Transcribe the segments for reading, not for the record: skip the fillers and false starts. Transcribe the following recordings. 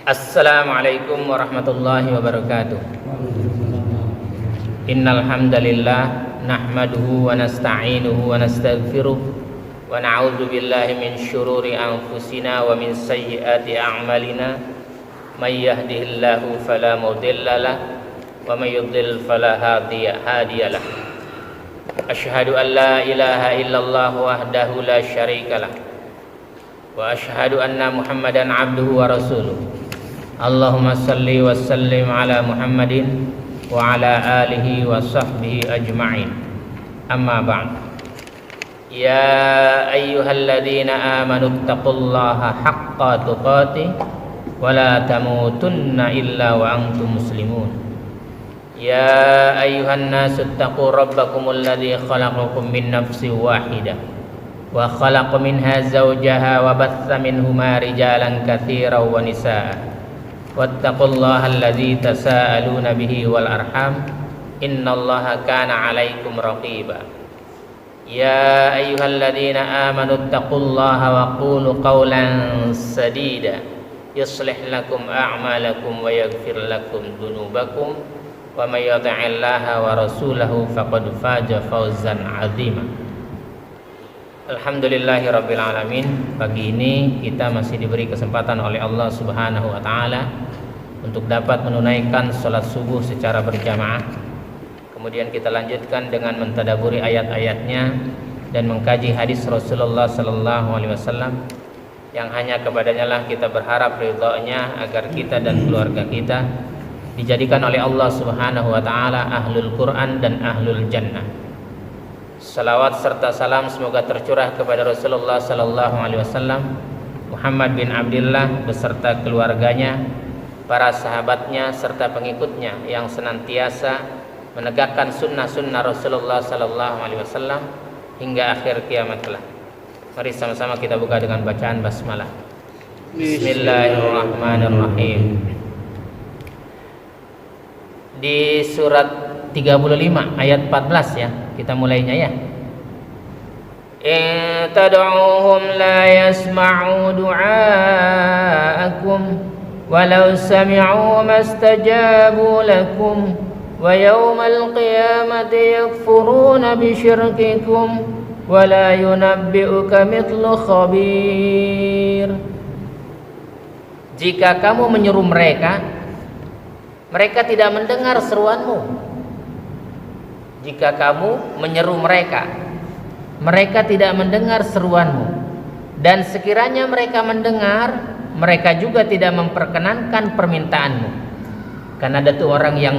Assalamualaikum warahmatullahi wabarakatuh. Innal hamdalillah nahmaduhu wa nasta'inuhu wa nastaghfiruh wa na'udzu billahi min syururi anfusina wa min sayyiati a'malina. May yahdihillahu fala mudhillalah wa may yudlil fala hadiyalah. Asyhadu an la ilaha illallah wahdahu la syarikalah wa asyhadu anna Muhammadan abduhu wa rasuluh. Allahumma salli wa sallim ala Muhammadin wa ala alihi wa sahbihi ajma'in. Amma ba'd. Ya ayyuhalladzina amanu taqullaha haqqa tuqatih wa la tamutunna illa wa antum muslimun. Ya ayyuhan nasu taqu rabbakumul ladzi khalaqakum min nafsin wahidah wa khalaqa minha zawjaha wa batha minhuma rijalan katsiran wa nisaa. Wattaqullaha allazi tasaaluna bihi wal arham innallaha kana 'alaikum raqiba. Ya ayyuhalladzina amanu taqullaha wa qulu qawlan sadida yuslih lakum a'malakum wa yaghfir lakum dhunubakum wa may yuti'illaha wa rasulahu faqad faza fawzan 'azima. Alhamdulillahirabbil alamin. Pagi ini kita masih diberi kesempatan oleh Allah Subhanahu wa taala untuk dapat menunaikan salat subuh secara berjamaah. Kemudian kita lanjutkan dengan mentadaburi ayat-ayatnya dan mengkaji hadis Rasulullah sallallahu alaihi wasallam yang hanya kepadanya lah kita berharap ridha-Nya agar kita dan keluarga kita dijadikan oleh Allah Subhanahu wa taala ahlul Quran dan ahlul jannah. Salawat serta salam semoga tercurah kepada Rasulullah sallallahu alaihi wasallam, Muhammad bin Abdullah beserta keluarganya, para sahabatnya serta pengikutnya yang senantiasa menegakkan sunnah-sunnah Rasulullah sallallahu alaihi wasallam hingga akhir kiamat kelak. Mari sama-sama kita buka dengan bacaan basmalah. Bismillahirrahmanirrahim. Di surat 35 ayat 14 ya. Kita mulainya ya. In tad'uuhum la yasma'u du'aakum walau sami'u mastajabu lakum wa yawmal qiyamati yakfuruna bisyirkikum wa la yunabbi'uka mithlu khabir. Jika kamu menyeru mereka tidak mendengar seruanmu. Jika kamu menyeru mereka tidak mendengar seruanmu. Dan sekiranya mereka mendengar, mereka juga tidak memperkenankan permintaanmu. Karena ada tuh orang yang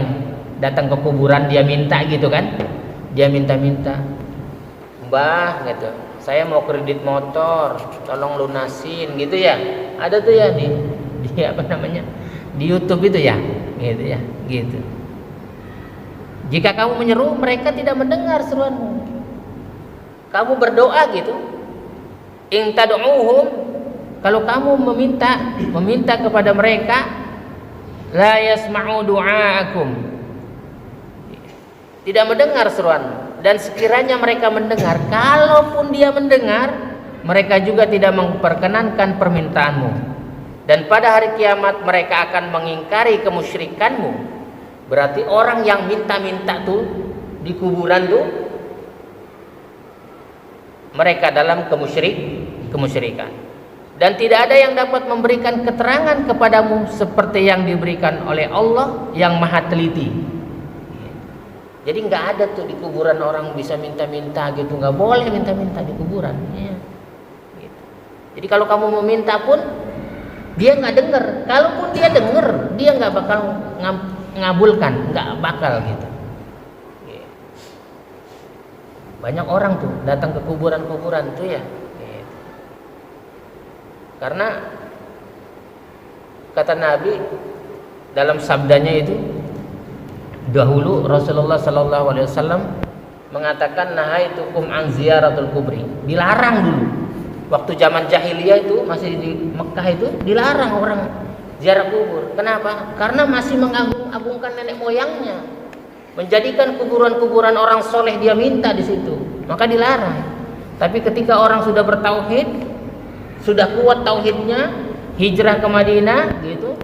datang ke kuburan, dia minta gitu kan. Dia minta-minta, Mbah gitu, saya mau kredit motor, tolong lunasin gitu ya. Ada tuh ya di apa namanya, di YouTube itu ya, gitu ya, gitu. Jika kamu menyeru, mereka tidak mendengar seruanmu. Kamu berdoa gitu. In tad'uuhum, kalau kamu meminta kepada mereka, la yasma'u du'aakum, tidak mendengar seruanmu. Dan sekiranya mereka mendengar, kalaupun dia mendengar, mereka juga tidak memperkenankan permintaanmu. Dan pada hari kiamat mereka akan mengingkari kemusyrikanmu. Berarti orang yang minta-minta tuh di kuburan tuh mereka dalam kemusyrikan. Dan tidak ada yang dapat memberikan keterangan kepadamu seperti yang diberikan oleh Allah yang Maha Teliti. Jadi nggak ada tuh di kuburan orang bisa minta-minta gitu, nggak boleh minta-minta di kuburan. Ya. Gitu. Jadi kalau kamu meminta pun dia nggak dengar. Kalaupun dia dengar, dia nggak bakal ngabulkan, nggak bakal gitu. Banyak orang tuh datang ke kuburan-kuburan tuh ya, gitu. Karena kata Nabi dalam sabdanya itu, dahulu Rasulullah sallallahu alaihi wasallam mengatakan nahaitukum an ziyaratul kubri, dilarang dulu. Waktu zaman jahiliyah itu masih di Mekah itu dilarang orang ziarah kubur. Kenapa? Karena masih mengagung-agungkan nenek moyangnya, menjadikan kuburan-kuburan orang soleh dia minta di situ, maka dilarang. Tapi ketika orang sudah bertauhid, sudah kuat tauhidnya, hijrah ke Madinah gitu,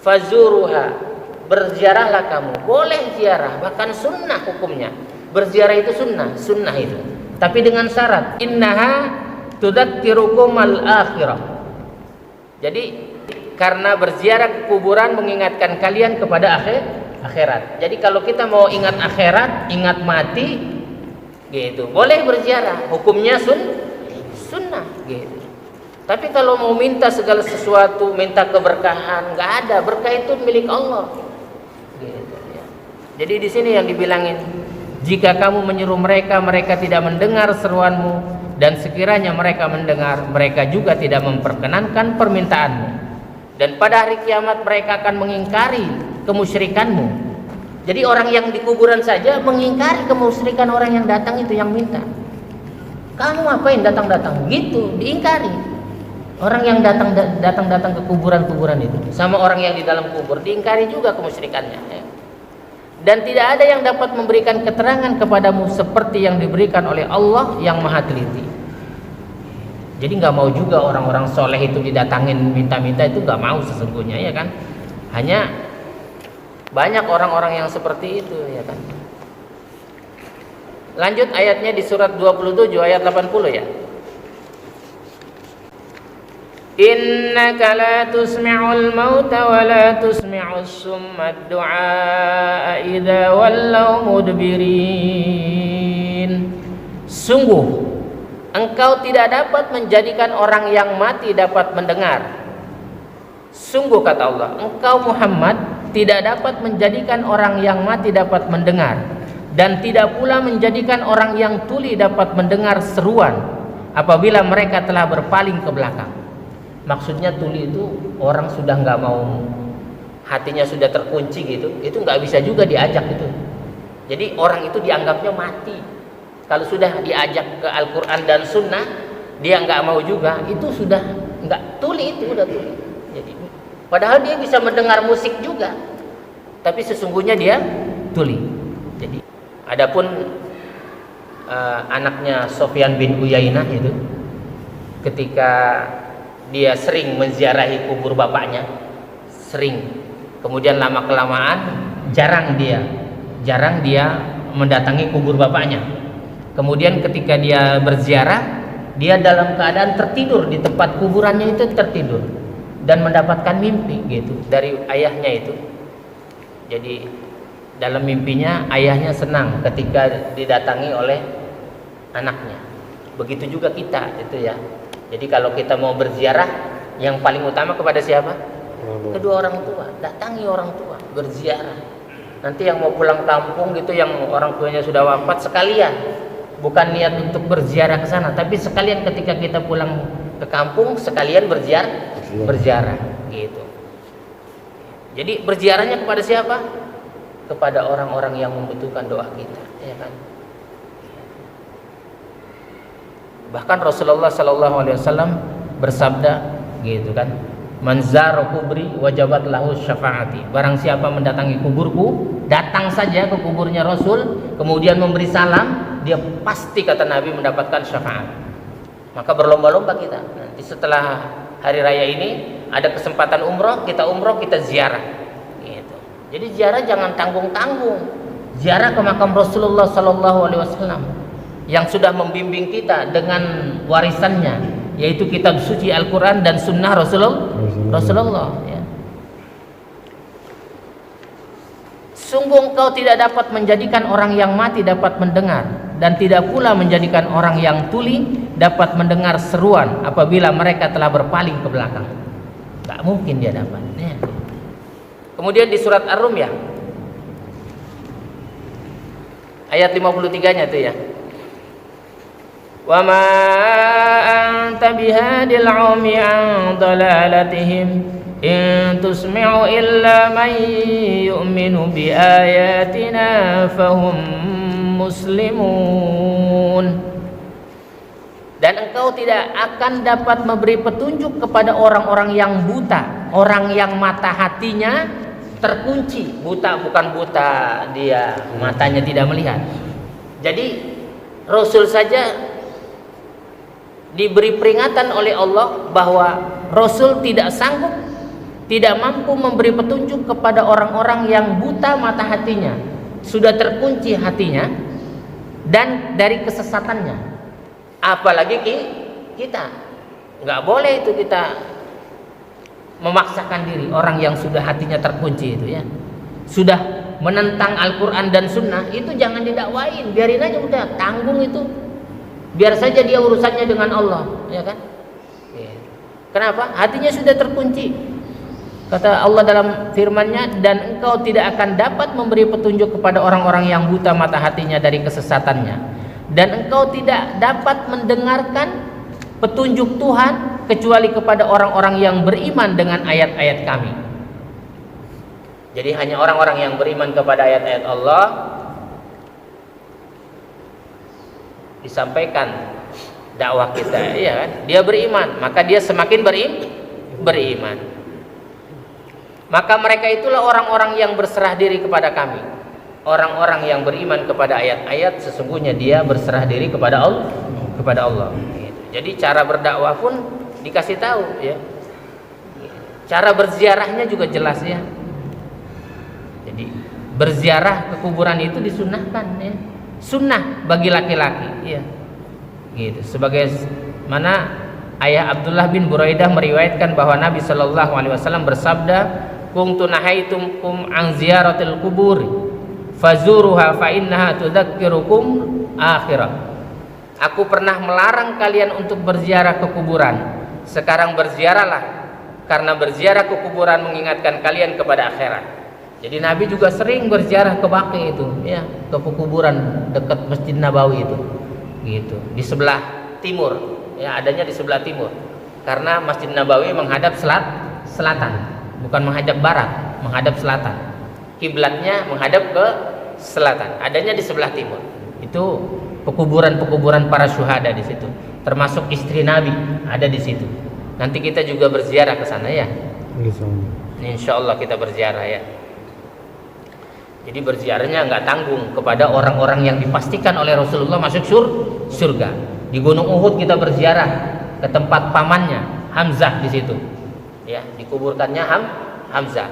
fazuruha, berziarahlah kamu. Boleh ziarah, bahkan sunnah hukumnya. Berziarah itu sunnah itu. Tapi dengan syarat, innaha tudzakirukumal akhirah. Jadi karena berziarah ke kuburan mengingatkan kalian kepada akhirat. Jadi kalau kita mau ingat akhirat, ingat mati, gitu, boleh berziarah. Hukumnya sunnah, gitu. Tapi kalau mau minta segala sesuatu, minta keberkahan, nggak ada. Berkah itu milik Allah. Gitu, ya. Jadi di sini yang dibilangin, jika kamu menyeru mereka, mereka tidak mendengar seruanmu, dan sekiranya mereka mendengar, mereka juga tidak memperkenankan permintaanmu. Dan pada hari kiamat mereka akan mengingkari kemusyrikanmu. Jadi orang yang di kuburan saja mengingkari kemusyrikan orang yang datang itu, yang minta. Kamu ngapain datang-datang? Gitu, diingkari. Orang yang datang ke kuburan-kuburan itu sama orang yang di dalam kubur diingkari juga kemusyrikannya, ya. Dan tidak ada yang dapat memberikan keterangan kepadamu seperti yang diberikan oleh Allah yang Maha Teliti. Jadi nggak mau juga orang-orang soleh itu didatangin minta-minta, itu nggak mau sesungguhnya, ya kan. Hanya banyak orang-orang yang seperti itu, ya kan. Lanjut ayatnya di surat 27 ayat 80, ya. Innaka la tusmi'ul mauta wa la tusmi'us summa ad-du'a idza wallaw mudbirin. Sungguh engkau tidak dapat menjadikan orang yang mati dapat mendengar. Sungguh kata Allah, engkau Muhammad tidak dapat menjadikan orang yang mati dapat mendengar, dan tidak pula menjadikan orang yang tuli dapat mendengar seruan apabila mereka telah berpaling ke belakang. Maksudnya tuli itu orang sudah nggak mau, hatinya sudah terkunci gitu, itu nggak bisa juga diajak itu. Jadi orang itu dianggapnya mati. Kalau sudah diajak ke Al-Quran dan Sunnah, dia nggak mau juga, itu sudah nggak tuli, itu udah tuli. Jadi, padahal dia bisa mendengar musik juga, tapi sesungguhnya dia tuli. Jadi, adapun anaknya Sofyan bin Uyainah itu, ketika dia sering menziarahi kubur bapaknya, sering, kemudian lama kelamaan jarang dia mendatangi kubur bapaknya. Kemudian ketika dia berziarah, dia dalam keadaan tertidur di tempat kuburannya itu, tertidur dan mendapatkan mimpi gitu dari ayahnya itu. Jadi dalam mimpinya ayahnya senang ketika didatangi oleh anaknya. Begitu juga kita itu, ya. Jadi kalau kita mau berziarah, yang paling utama kepada siapa? Kedua orang tua. Datangi orang tua, berziarah. Nanti yang mau pulang kampung gitu, yang orang tuanya sudah wafat, sekalian, bukan niat untuk berziarah ke sana, tapi sekalian ketika kita pulang ke kampung, sekalian berziarah gitu. Jadi berziarahnya kepada siapa? Kepada orang-orang yang membutuhkan doa kita, ya kan? Bahkan Rasulullah Sallallahu Alaihi Wasallam bersabda gitu kan, man zara kubri wajabat lahu syafaati. Barang siapa mendatangi kuburku, datang saja ke kuburnya Rasul, kemudian memberi salam, dia pasti, kata Nabi, mendapatkan syafaat. Maka berlomba-lomba kita. Nanti setelah hari raya ini ada kesempatan umroh, kita ziarah. Gitu. Jadi ziarah jangan tanggung-tanggung. Ziarah ke makam Rasulullah Sallallahu Alaihi Wasallam yang sudah membimbing kita dengan warisannya, yaitu kitab suci Al-Quran dan Sunnah Rasulullah, ya. Sungguh engkau tidak dapat menjadikan orang yang mati dapat mendengar, dan tidak pula menjadikan orang yang tuli dapat mendengar seruan apabila mereka telah berpaling ke belakang. Gak mungkin dia dapat, ya. Kemudian di surat Ar-Rum, ya, ayat 53-nya tuh, ya. Wa ma anta bihadil 'umi 'an dalalatihim in tusmi'u illa man yu'minu bi ayatina fahum muslimun. Dan engkau tidak akan dapat memberi petunjuk kepada orang-orang yang buta, orang yang mata hatinya terkunci. Buta bukan buta dia matanya tidak melihat. Jadi Rasul saja diberi peringatan oleh Allah bahwa Rasul tidak sanggup tidak mampu memberi petunjuk kepada orang-orang yang buta mata hatinya, sudah terkunci hatinya dan dari kesesatannya. Apalagi kita, nggak boleh itu kita memaksakan diri. Orang yang sudah hatinya terkunci itu ya, sudah menentang Al-Quran dan Sunnah, itu jangan didakwain, biarin aja, udah tanggung itu, biar saja dia urusannya dengan Allah, ya kan? Kenapa? Hatinya sudah terkunci. Kata Allah dalam firman-Nya, dan engkau tidak akan dapat memberi petunjuk kepada orang-orang yang buta mata hatinya dari kesesatannya, dan engkau tidak dapat mendengarkan petunjuk Tuhan kecuali kepada orang-orang yang beriman dengan ayat-ayat Kami. Jadi hanya orang-orang yang beriman kepada ayat-ayat Allah disampaikan dakwah kita, ya kan? Dia beriman, maka dia semakin beriman. Maka mereka itulah orang-orang yang berserah diri kepada Kami. Orang-orang yang beriman kepada ayat-ayat, sesungguhnya dia berserah diri kepada Allah. Jadi cara berdakwah pun dikasih tahu, ya. Cara berziarahnya juga jelas, ya. Jadi berziarah ke kuburan itu disunahkan, ya. Sunnah bagi laki-laki, ya. Gitu. Sebagai mana ayah Abdullah bin Buraidah meriwayatkan bahwa Nabi Shallallahu Alaihi Wasallam bersabda, kuntu nahaitukum an ziyaratil kubur fazuruha fa innaha tudzakkirukum akhirah. Aku pernah melarang kalian untuk berziarah ke kuburan. Sekarang berziarahlah, karena berziarah ke kuburan mengingatkan kalian kepada akhirat. Jadi Nabi juga sering berziarah ke Baqi itu, ya, ke kuburan dekat Masjid Nabawi itu, gitu, di sebelah timur, ya, adanya di sebelah timur, karena Masjid Nabawi menghadap selatan. Bukan menghadap barat, menghadap selatan. Kiblatnya menghadap ke selatan. Adanya di sebelah timur. Itu pekuburan-pekuburan para syuhada di situ. Termasuk istri Nabi ada di situ. Nanti kita juga berziarah ke sana, ya. Insya Allah kita berziarah, ya. Jadi berziarahnya nggak tanggung kepada orang-orang yang dipastikan oleh Rasulullah masuk surga. Di Gunung Uhud kita berziarah ke tempat pamannya Hamzah di situ. Ya, dikuburkannya Hamzah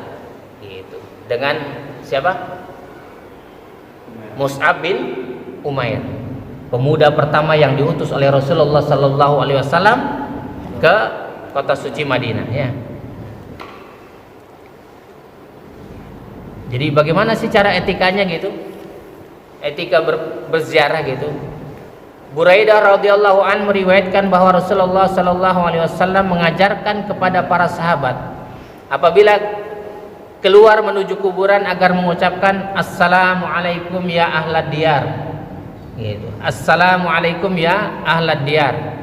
gitu. Dengan siapa? Mus'ab bin Umair, pemuda pertama yang diutus oleh Rasulullah Sallallahu Alaihi Wasallam ke kota suci Madinah, ya. Jadi bagaimana sih cara etikanya gitu? Etika berziarah gitu. Buraidah radhiyallahu an meriwayatkan bahwa Rasulullah sallallahu alaihi wasallam mengajarkan kepada para sahabat apabila keluar menuju kuburan agar mengucapkan assalamualaikum ya ahlad diyar. Gitu. Assalamualaikum ya ahlad diyar.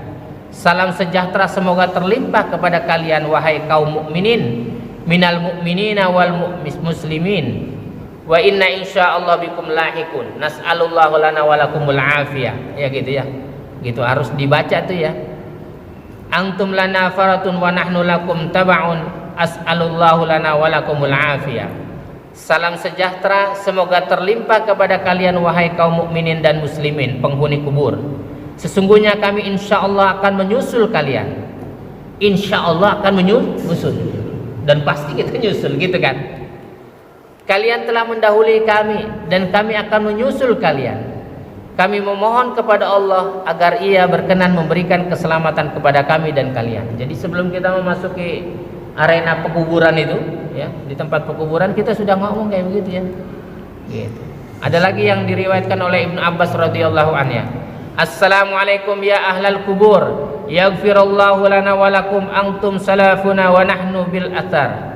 Salam sejahtera semoga terlimpah kepada kalian wahai kaum mukminin, minal mu'minina wal muslimin. Wa inna insyaallah bikum lahikun nas'alullahu lana walakumul afiyah, ya gitu, ya, gitu harus dibaca tuh, ya. Antum lana faratun wa nahnu lakum taba'un as'alullahu lana walakumul afiyah. Salam sejahtera semoga terlimpah kepada kalian wahai kaum mukminin dan muslimin penghuni kubur. Sesungguhnya kami insyaallah akan menyusul kalian. Insyaallah akan menyusul, dan pasti kita nyusul, gitu kan. Kalian telah mendahului kami dan kami akan menyusul kalian. Kami memohon kepada Allah agar Ia berkenan memberikan keselamatan kepada kami dan kalian. Jadi sebelum kita memasuki arena pekuburan itu, ya, di tempat pekuburan kita sudah ngomong kayak begitu, ya. Gitu. Ada lagi yang diriwayatkan oleh Ibnu Abbas radhiyallahu anhu. Assalamualaikum ya ahlal kubur, yaghfirullahu lana wa lakum antum salafuna wa nahnu bil athar.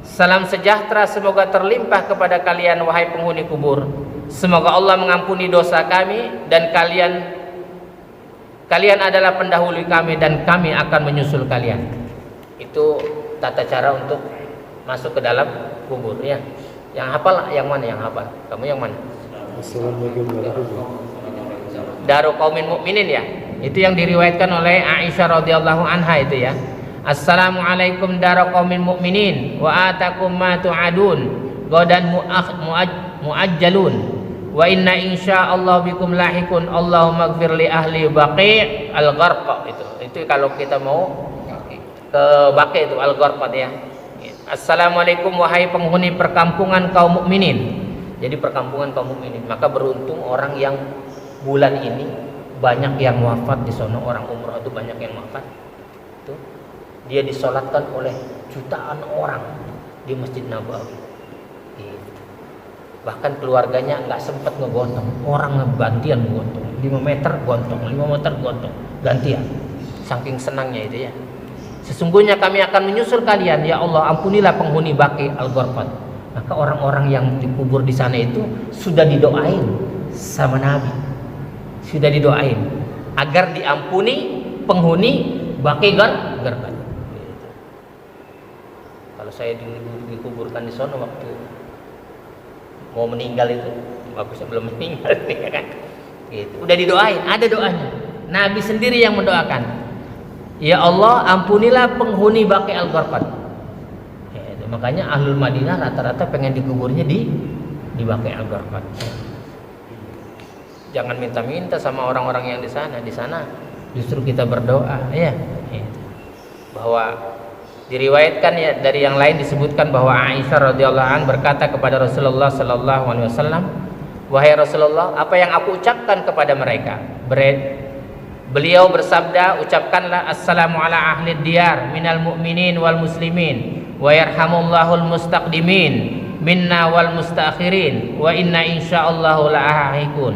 Salam sejahtera semoga terlimpah kepada kalian wahai penghuni kubur. Semoga Allah mengampuni dosa kami dan kalian adalah pendahulu kami dan kami akan menyusul kalian. Itu tata cara untuk masuk ke dalam kubur, ya. Yang hafal yang mana? Yang hafal? Kamu yang mana? Assalamualaikum warahmatullahi wabarakatuh. Daru qaumin mukminin, ya. Itu yang diriwayatkan oleh Aisyah radhiyallahu anha itu, ya. Assalamualaikum dara qaumin mu'minin wa atakum ma tu'adun godan muajjalun wa inna insyaallah bikum lahikun Allahumma ighfir li ahli Baqi' al-Gharqa. Itu kalau kita mau ke Baqi itu al-Gharqa, ya. Assalamualaikum wahai penghuni perkampungan kaum mukminin. Jadi perkampungan kaum mukminin. Maka beruntung orang yang bulan ini banyak yang wafat di sono, orang umroh itu banyak yang wafat. Itu dia disolatkan oleh jutaan orang di Masjid Nabawi. Gitu. Bahkan keluarganya nggak sempat ngegontong, orang gantian ngegontong, 5 meter gontong, 5 meter gontong, gantian. Saking senangnya itu ya. Sesungguhnya kami akan menyusul kalian, ya Allah, ampunilah penghuni Baqi Al-Gharqad. Maka orang-orang yang dikubur di sana itu sudah didoain sama Nabi, sudah didoain agar diampuni penghuni Baqi Al-Gharqad. Gitu. Kalau saya dikuburkan di sana waktu mau meninggal itu, bagusnya belum meninggal, ya kan? Gitu. Udah didoain, ada doanya. Nabi sendiri yang mendoakan. Ya Allah, ampunilah penghuni Baqi Al-Gharqad. Ya, makanya Ahlul Madinah rata-rata pengen dikuburnya di Baqi Al-Gharqad. Jangan minta-minta sama orang-orang yang di sana. Di sana justru kita berdoa, ya. Bahwa diriwayatkan ya dari yang lain disebutkan bahwa Aisyah radhiyallahu anha berkata kepada Rasulullah sallallahu alaihi wasallam, "Wahai Rasulullah, apa yang aku ucapkan kepada mereka?" Beliau bersabda, ucapkanlah assalamu ala ahli diyar minal mu'minin wal muslimin wa yarhamullahul mustaqdimin minna wal mustaakhirin wa inna insyaallahu la'ahikun.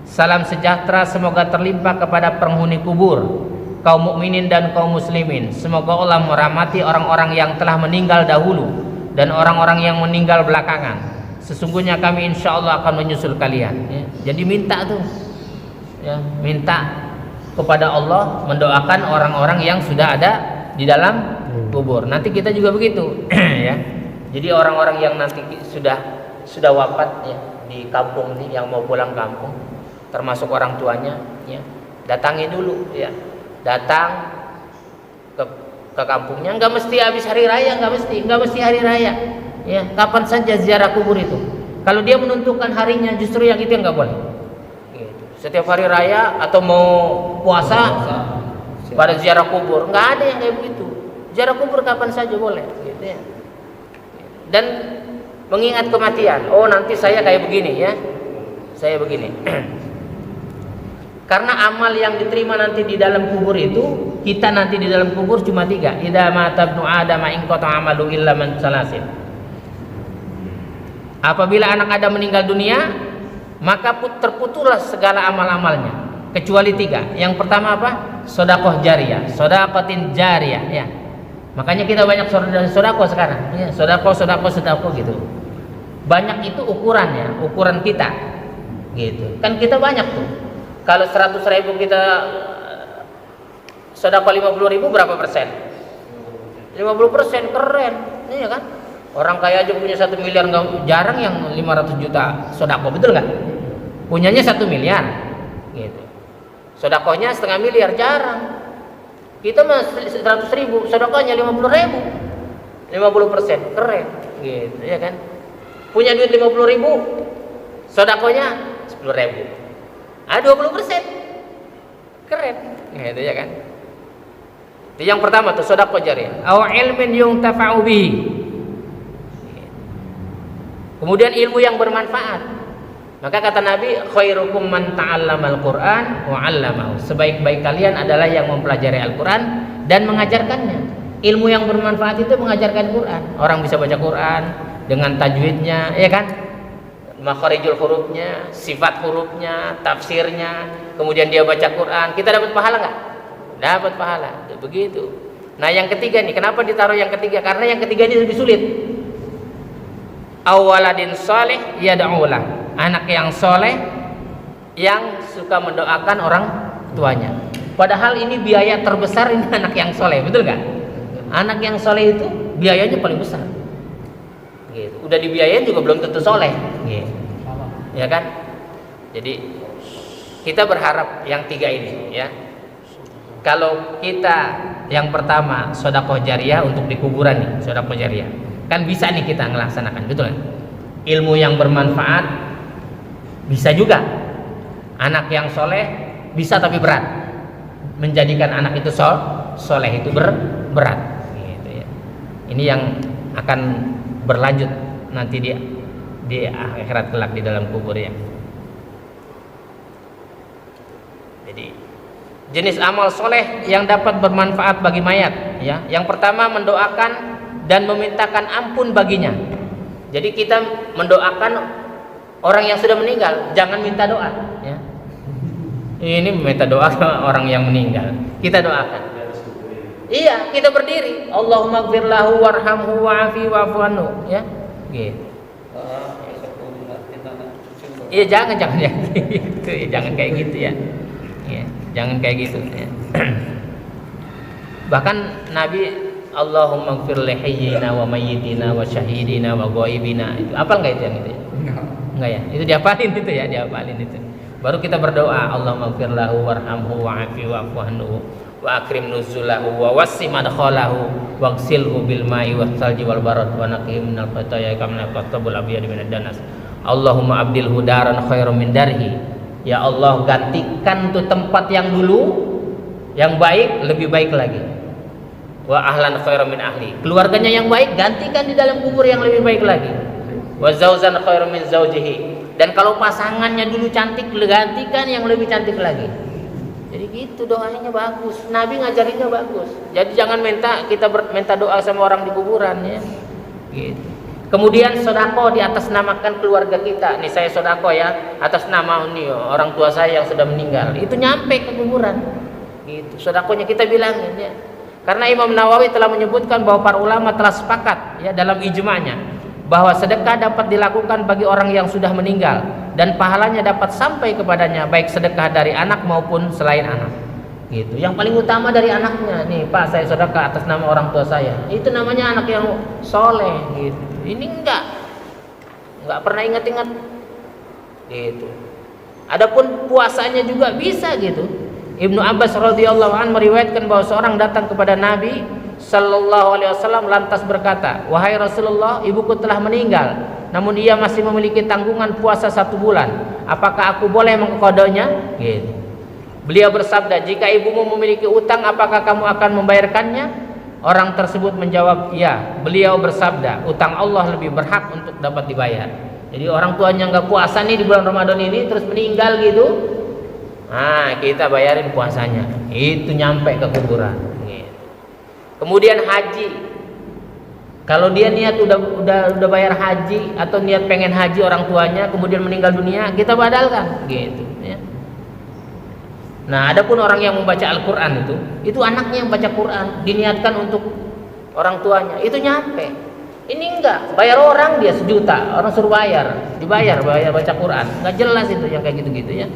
Salam sejahtera semoga terlimpah kepada penghuni kubur, kaum mukminin dan kaum muslimin. Semoga Allah merahmati orang-orang yang telah meninggal dahulu dan orang-orang yang meninggal belakangan. Sesungguhnya kami insyaallah akan menyusul kalian. Ya. Jadi minta tuh, ya, minta kepada Allah mendoakan orang-orang yang sudah ada di dalam kubur. Nanti kita juga begitu, ya. Jadi orang-orang yang nanti sudah wafat ya di kampung ini, yang mau pulang kampung, termasuk orang tuanya, ya, datangi dulu, ya. Datang ke kampungnya, nggak mesti habis hari raya, nggak mesti hari raya, ya. Kapan saja ziarah kubur itu. Kalau dia menentukan harinya, justru yang itu yang nggak boleh. Setiap hari raya atau mau puasa pada ziarah kubur, nggak ada yang kayak begitu. Ziarah kubur kapan saja boleh, gitu ya. Dan mengingat kematian. Oh, nanti saya kayak begini ya, saya begini. Karena amal yang diterima nanti di dalam kubur itu, kita nanti di dalam kubur cuma 3. Idza mata ibnu adama in qata amalu illa man salasin. Apabila anak Adam meninggal dunia, maka terputuslah segala amal-amalnya kecuali 3. Yang pertama apa? Sedekah jariyah, sedekatin jariyah, ya. Makanya kita banyak sedekah sekarang, ya. Sedekah gitu. Banyak itu ukurannya, ukuran kita. Gitu. Kan kita banyak tuh. Kalau 100.000 kita sedekah 50.000 berapa persen? 50%, keren. Iya kan? Orang kaya aja punya 1 miliar, nggak jarang yang 500 juta sedekah, betul nggak? Punyanya 1 miliar, gitu. Sedekahnya 0,5 miliar, jarang. Kita mah 100.000, sedekahnya 50.000, 50%, keren, gitu, ya kan? Punya duit 50.000, sedekahnya 10.000, 20%, keren, gitu ya kan? Itu yang pertama tuh sedekah jariyah. Aw ilmin yuntafa'u bihi. Kemudian ilmu yang bermanfaat. Maka kata Nabi, khairukum man ta'allamal Qur'an wa 'allamahu. Sebaik-baik kalian adalah yang mempelajari Al-Qur'an dan mengajarkannya. Ilmu yang bermanfaat itu mengajarkan Qur'an. Orang bisa baca Qur'an dengan tajwidnya, ya kan? Makharijul hurufnya, sifat hurufnya, tafsirnya. Kemudian dia baca Qur'an. Kita dapat pahala enggak? Dapat pahala. Begitu. Nah, yang ketiga nih, kenapa ditaruh yang ketiga? Karena yang ketiga ini lebih sulit. Awaladin soleh yad'ulah, anak yang soleh yang suka mendoakan orang tuanya. Padahal ini biaya terbesar, ini anak yang soleh, betul nggak? Anak yang soleh itu biayanya paling besar. Gitu. Udah dibiayain juga belum tentu soleh, gitu. Ya kan? Jadi kita berharap yang 3 ini, ya. Kalau kita yang pertama sedekah jariyah untuk di kuburan nih, sedekah jariyah. Kan bisa nih kita melaksanakan, betul kan? Ilmu yang bermanfaat bisa juga. Anak yang soleh bisa, tapi berat. Menjadikan anak itu soleh itu berat, gitu ya. Ini yang akan berlanjut nanti di akhirat kelak di dalam kubur ya. Jadi jenis amal soleh yang dapat bermanfaat bagi mayat ya. Yang pertama mendoakan dan memintakan ampun baginya. Jadi kita mendoakan orang yang sudah meninggal, jangan minta doa ya. Ini meminta doa orang yang meninggal, kita doakan. Iya, kita berdiri, Allahumma gfir lahu warhamhu wa'afi wa'fu anhu ya. Gitu. Iya, jangan gitu. Jangan kayak gitu ya. Ya, jangan kayak gitu ya. Bahkan Nabi Allahumma gfir li hayyina wa mayyitina wa syahidina wa ghaibina. Itu apal enggak itu yang itu ya? Enggak ya? Itu diapalin itu ya, diapalin itu. Baru kita berdoa, Allahumma gfir lahu warhamhu wa'afi wa'fu anhu wa akrim nuzulahu wa wasi madkhalahu waghsilhu bil ma'i was salji wal barad wa naqih minal khataya kama naqtabul abyad minad danas. Allahumma abdilhu daran khairum min darhi. Ya Allah, gantikan tuh tempat yang dulu yang baik lebih baik lagi. Wa ahlan khairum min ahli. Keluarganya yang baik gantikan di dalam kubur yang lebih baik lagi. Wa zauzan khairum min zaujihi. Dan kalau pasangannya dulu cantik, gantikan yang lebih cantik lagi. Jadi gitu doanya bagus. Nabi ngajarinnya bagus. Jadi jangan kita minta doa sama orang di kuburan ya. Gitu. Kemudian sedekah di atas namakan keluarga kita. Nih saya sedekah ya atas nama nih orang tua saya yang sudah meninggal. Itu nyampe ke kuburan. Gitu. Sedekahnya kita bilangin ya. Karena Imam Nawawi telah menyebutkan bahwa para ulama telah sepakat ya dalam ijma'nya bahwa sedekah dapat dilakukan bagi orang yang sudah meninggal dan pahalanya dapat sampai kepadanya baik sedekah dari anak maupun selain anak. Gitu. Yang paling utama dari anaknya. Nih Pak, saya sedekah atas nama orang tua saya. Itu namanya anak yang soleh. Gitu. Ini enggak pernah ingat-ingat. Gitu. Adapun puasanya juga bisa gitu. Ibnu Abbas radhiyallahu anhu meriwayatkan bahwa seorang datang kepada Nabi Sallallahu alaihi wasallam lantas berkata, wahai Rasulullah, ibuku telah meninggal, namun ia masih memiliki tanggungan puasa 1 bulan. Apakah aku boleh mengqadanya? Gitu. Beliau bersabda, jika ibumu memiliki utang, apakah kamu akan membayarkannya? Orang tersebut menjawab, ya. Beliau bersabda, utang Allah lebih berhak untuk dapat dibayar. Jadi orang tuanya nggak puasa nih di bulan Ramadan ini, terus meninggal gitu, nah kita bayarin puasanya. Itu nyampe ke kuburan. Kemudian haji, kalau dia niat udah bayar haji atau niat pengen haji orang tuanya kemudian meninggal dunia, kita badalkan gitu ya. Nah, adapun orang yang membaca Al-Qur'an itu anaknya yang baca Quran, diniatkan untuk orang tuanya, itu nyampe. Ini enggak, bayar orang dia 1 juta, orang suruh bayar baca Quran, nggak jelas itu yang kayak gitu-gitu ya.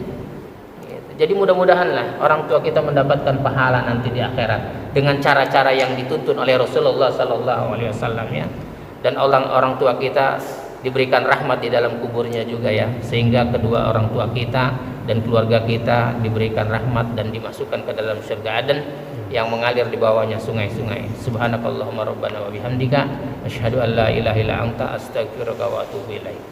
Jadi mudah-mudahanlah orang tua kita mendapatkan pahala nanti di akhirat dengan cara-cara yang dituntun oleh Rasulullah Sallallahu Alaihi Wasallam ya. Dan orang tua kita diberikan rahmat di dalam kuburnya juga ya, sehingga kedua orang tua kita dan keluarga kita diberikan rahmat dan dimasukkan ke dalam surga Aden yang mengalir di bawahnya sungai-sungai. Subhanakallahumma rabbana wa bihamdika asyhadu an la ilaha illa anta astaghfiruka wa atubu ilaik.